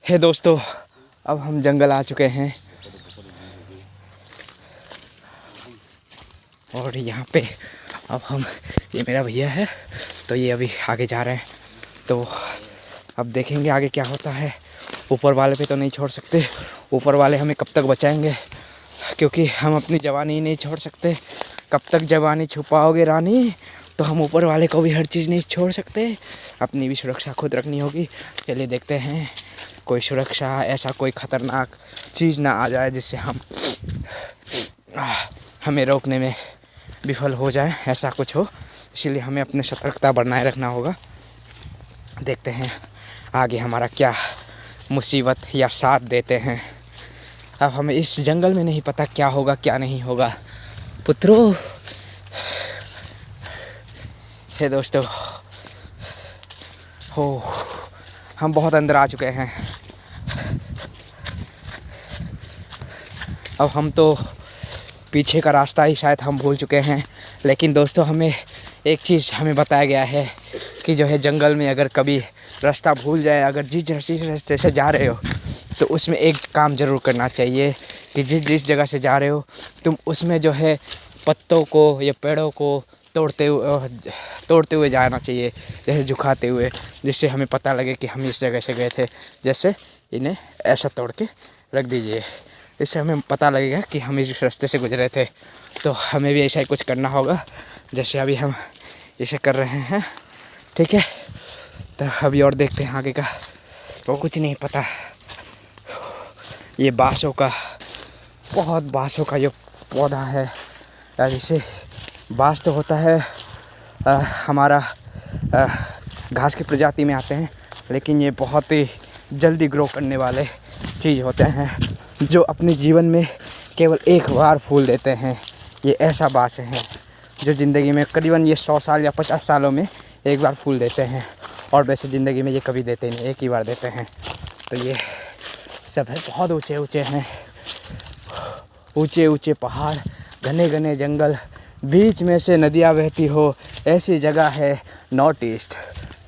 हे दोस्तों, अब हम जंगल आ चुके हैं और यहाँ पे अब हम, ये मेरा भैया है तो ये अभी आगे जा रहे हैं। तो अब देखेंगे आगे क्या होता है। ऊपर वाले पे तो नहीं छोड़ सकते, ऊपर वाले हमें कब तक बचाएंगे, क्योंकि हम अपनी जवानी नहीं छोड़ सकते। कब तक जवानी छुपाओगे रानी, तो हम ऊपर वाले को भी हर चीज़ नहीं छोड़ सकते। अपनी भी सुरक्षा खुद रखनी होगी। चलिए देखते हैं, कोई सुरक्षा ऐसा कोई ख़तरनाक चीज़ ना आ जाए जिससे हमें रोकने में विफल हो जाए, ऐसा कुछ हो। इसीलिए हमें अपनी सतर्कता बनाए रखना होगा। देखते हैं आगे हमारा क्या मुसीबत या साथ देते हैं। अब हमें इस जंगल में नहीं पता क्या होगा क्या नहीं होगा। पुत्रों, हे दोस्तों, हो हम बहुत अंदर आ चुके हैं। अब हम तो पीछे का रास्ता ही शायद हम भूल चुके हैं। लेकिन दोस्तों, हमें एक चीज़ हमें बताया गया है कि जो है जंगल में अगर कभी रास्ता भूल जाए, अगर जिस रास्ते से जा रहे हो तो उसमें एक काम ज़रूर करना चाहिए कि जिस जगह से जा रहे हो तुम उसमें जो है पत्तों को या पेड़ों को तोड़ते हुए जाना चाहिए, जैसे झुकाते हुए, जिससे हमें पता लगे कि हम इस जगह से गए थे। जैसे इन्हें ऐसा तोड़ के रख दीजिए, इससे हमें पता लगेगा कि हम इस रास्ते से गुजरे थे। तो हमें भी ऐसा ही कुछ करना होगा जैसे अभी हम इसे कर रहे हैं। ठीक है, तो अभी और देखते हैं आगे का। वो कुछ नहीं पता। ये बाँसों का, बहुत बाँसों का जो पौधा है यार, इसे बाँस तो होता है हमारा घास की प्रजाति में आते हैं, लेकिन ये बहुत ही जल्दी ग्रो करने वाले चीज़ होते हैं जो अपने जीवन में केवल एक बार फूल देते हैं। ये ऐसा बाँस है जो ज़िंदगी में करीबन ये 100 साल या 50 सालों में एक बार फूल देते हैं, और वैसे ज़िंदगी में ये कभी देते नहीं, एक ही बार देते हैं। तो ये सब है, बहुत ऊंचे ऊंचे हैं, ऊंचे ऊंचे पहाड़, घने घने जंगल, बीच में से नदियाँ बहती हो, ऐसी जगह है नॉर्थ ईस्ट।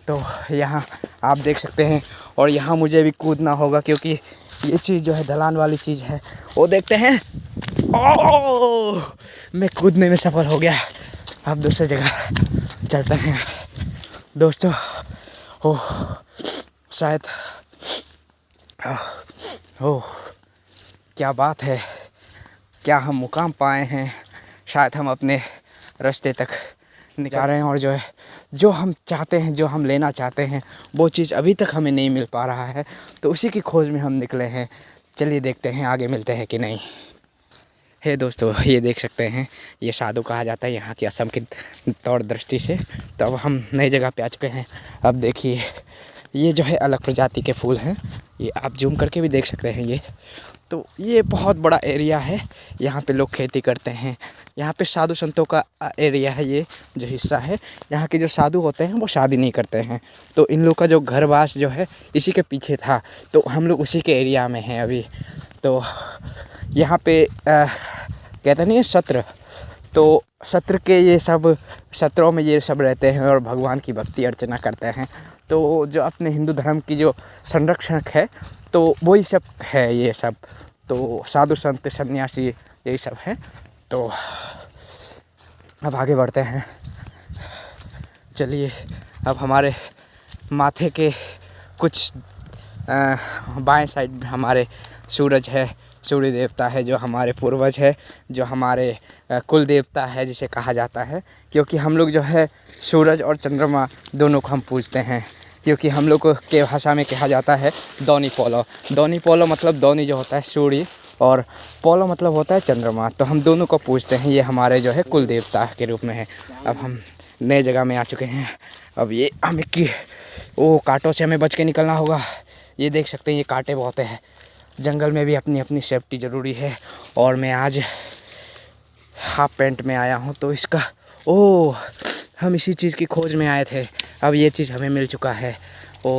तो यहाँ आप देख सकते हैं, और यहाँ मुझे भी कूदना होगा क्योंकि ये चीज़ जो है ढलान वाली चीज़ है। वो देखते हैं, ओह, मैं कूदने में सफल हो गया। अब दूसरी जगह चलते हैं दोस्तों। ओह, शायद, ओह क्या बात है, क्या हम मुकाम पाए हैं। शायद हम अपने रास्ते तक निकाल रहे हैं, और जो है जो हम चाहते हैं, जो हम लेना चाहते हैं, वो चीज़ अभी तक हमें नहीं मिल पा रहा है। तो उसी की खोज में हम निकले हैं। चलिए देखते हैं आगे मिलते हैं कि नहीं। हे दोस्तों, ये देख सकते हैं, ये साधु कहा जाता है यहाँ की असम की तौर दृष्टि से। तो अब हम नई जगह पे आ चुके हैं। अब देखिए, ये जो है अलग प्रजाति के फूल हैं, ये आप जूम करके भी देख सकते हैं। ये तो ये बहुत बड़ा एरिया है, यहाँ पे लोग खेती करते हैं। यहाँ पे साधु संतों का एरिया है। ये जो हिस्सा है, यहाँ के जो साधु होते हैं वो शादी नहीं करते हैं। तो इन लोग का जो घरवास जो है इसी के पीछे था, तो हम लोग उसी के एरिया में हैं अभी। तो यहाँ पे कहते नहीं है सत्र, तो सत्र के ये सब सत्रों में ये सब रहते हैं और भगवान की भक्ति अर्चना करते हैं। तो जो अपने हिंदू धर्म की जो संरक्षक है, तो वही सब है ये सब। तो साधु संत सन्यासी यही सब है। तो अब आगे बढ़ते हैं। चलिए, अब हमारे माथे के कुछ बाएं साइड में हमारे सूरज है, सूर्य देवता है, जो हमारे पूर्वज है, जो हमारे कुल देवता है जिसे कहा जाता है। क्योंकि हम लोग जो है सूरज और चंद्रमा दोनों को हम पूजते हैं। क्योंकि हम लोग के भाषा में कहा जाता है दोनी पोलो। दोनी पोलो मतलब दोनी जो होता है सूर्य, और पोलो मतलब होता है चंद्रमा। तो हम दोनों को पूजते हैं, ये हमारे जो है कुल देवता के रूप में है। अब हम नए जगह में आ चुके हैं। अब ये हमें कांटों से हमें बच के निकलना होगा। ये देख सकते हैं, ये कांटे बहुत हैं। जंगल में भी अपनी अपनी सेफ्टी ज़रूरी है। और मैं आज हाफ पैंट में आया हूँ, तो इसका हम इसी चीज़ की खोज में आए थे। अब ये चीज़ हमें मिल चुका है,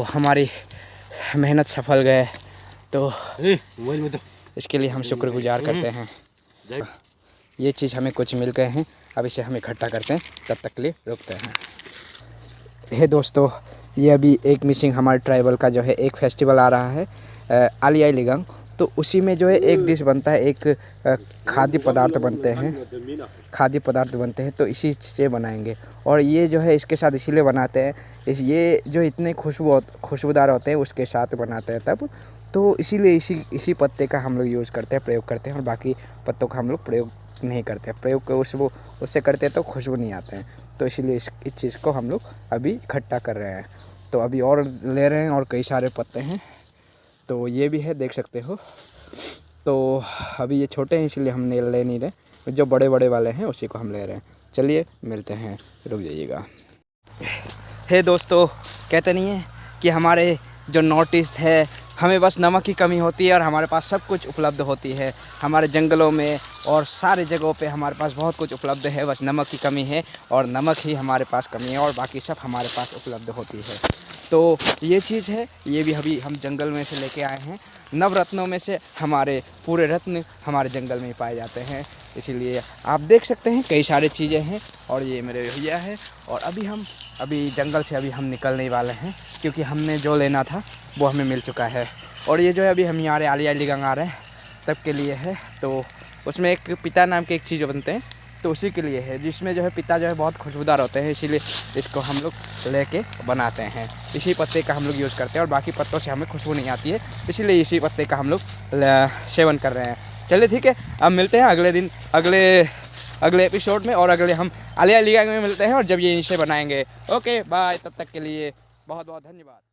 हमारी मेहनत सफल गए। तो इसके लिए हम शुक्रगुजार करते हैं। ये चीज़ हमें कुछ मिल गए हैं, अब इसे हम इकट्ठा करते हैं, तब तक के लिए रुकते हैं। हे दोस्तों, ये अभी एक मिसिंग हमारे ट्राइबल का जो है एक फेस्टिवल आ रहा है, आलियाई लिगांग, तो उसी में जो है एक डिश बनता है, एक खाद्य पदार्थ बनते हैं, तो इसी से बनाएंगे। और ये जो है इसके साथ इसीलिए बनाते हैं, ये जो इतने खुशबूदार होते हैं उसके साथ बनाते हैं तब, तो इसीलिए इसी पत्ते का हम लोग यूज़ करते हैं, प्रयोग करते हैं, और बाकी पत्तों का हम लोग प्रयोग नहीं करते हैं। प्रयोग उससे करते हैं तो खुशबू नहीं आते हैं, तो इसीलिए इस चीज़ को हम लोग अभी इकट्ठा कर रहे हैं। तो अभी और ले रहे हैं, और कई सारे पत्ते हैं, तो ये भी है, देख सकते हो। तो अभी ये छोटे हैं इसलिए हम ले नहीं रहे, जो बड़े बड़े वाले हैं उसी को हम ले रहे हैं। चलिए मिलते हैं, रुक जाइएगा। हे दोस्तों, कहते नहीं है कि हमारे जो नॉर्थ ईस्ट है, हमें बस नमक की कमी होती है और हमारे पास सब कुछ उपलब्ध होती है। हमारे जंगलों में और सारे जगहों पे हमारे पास बहुत कुछ उपलब्ध है, बस नमक की कमी है, और नमक ही हमारे पास कमी है, और बाकी सब हमारे पास उपलब्ध होती है। तो ये चीज़ है, ये भी अभी हम जंगल में से लेके आए हैं। नवरत्नों में से हमारे पूरे रत्न हमारे जंगल में ही पाए जाते हैं, इसीलिए आप देख सकते हैं कई सारी चीज़ें हैं। और ये मेरे भैया है, और अभी जंगल से अभी हम निकलने ही वाले हैं, क्योंकि हमने जो लेना था वो हमें मिल चुका है। और ये जो है अभी हम यहाँ आलियाई लिगांग आ रहे हैं तब के लिए है, तो उसमें एक पिता नाम के एक चीज़ बनते हैं, तो उसी के लिए है, जिसमें जो है पिता जो है बहुत खुशबूदार होते हैं, इसीलिए इसको हम लोग लेके बनाते हैं। इसी पत्ते का हम लोग यूज़ करते हैं, और बाकी पत्तों से हमें खुशबू नहीं आती है, इसीलिए इसी पत्ते का हम लोग सेवन कर रहे हैं। चलिए ठीक है, अब मिलते हैं अगले दिन, अगले एपिसोड में, और अगले हम आलियाई लिगांग में मिलते हैं, और जब ये इसे बनाएंगे। ओके बाय, तब तक के लिए बहुत बहुत धन्यवाद।